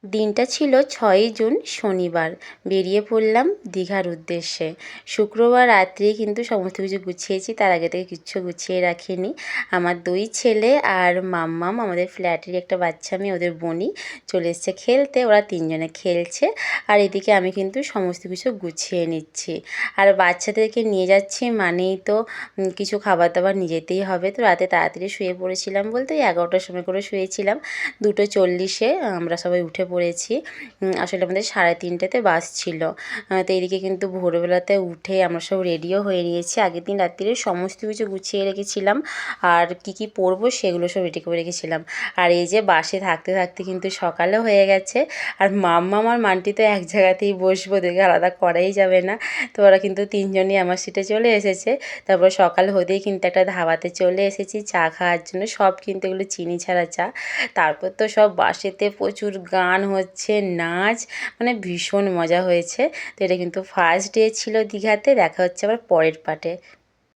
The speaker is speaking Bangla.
দিনটা ছিল 6ই জুন শনিবার। বেরিয়ে পড়লাম দীঘার উদ্দেশ্যে। শুক্রবার রাত্রেই কিন্তু সমস্ত কিছু গুছিয়েছি, তার আগে থেকে কিচ্ছু গুছিয়ে রাখিনি। আমার 2 ছেলে আর মাম্মাম, আমাদের ফ্ল্যাটেরই একটা বাচ্চা মেয়ে, ওদের বোনই চলে এসছে খেলতে। ওরা 3 জনে খেলছে আর এদিকে আমি কিন্তু সমস্ত কিছু গুছিয়ে নিচ্ছি। আর বাচ্চাদেরকে নিয়ে যাচ্ছি মানেই তো কিছু খাবার দাবার নিয়ে যেতেই হবে। তো রাতে তাড়াতাড়ি শুয়ে পড়েছিলাম বলতে ওই 11টার সময় করে শুয়েছিলাম। 2:40-এ আমরা সবাই উঠে পড়েছি। আসলে আমাদের 3:30-তে বাস ছিল। তো এদিকে কিন্তু ভোরবেলাতে উঠে আমরা সব রেডিও হয়ে নিয়েছি। আগের দিন রাত্রিরে সমস্ত কিছু গুছিয়ে রেখেছিলাম আর কি পরবো সেগুলো সব রেডি করে রেখেছিলাম। আর এই যে বাসে থাকতে থাকতে কিন্তু সকালও হয়ে গেছে। আর মাম্মাম আর মান্টি তো এক জায়গাতেই বসবো, ওদেরকে আলাদা করাই যাবে না। তো ওরা কিন্তু 3 জনই আমার সিটে চলে এসেছে। তারপর সকাল হতেই কিন্তু একটা ধাবাতে চলে এসেছি চা খাওয়ার জন্য। সব কিন্তু এগুলো চিনি ছাড়া চা। তারপর তো সব বাসেতে প্রচুর গান হচ্ছে, নাচ, মানে ভীষণ মজা হয়েছে। তো এটা কিন্তু ফার্স্ট ডে ছিল দীঘাতে। দেখা হচ্ছে আবার পরের পার্টে।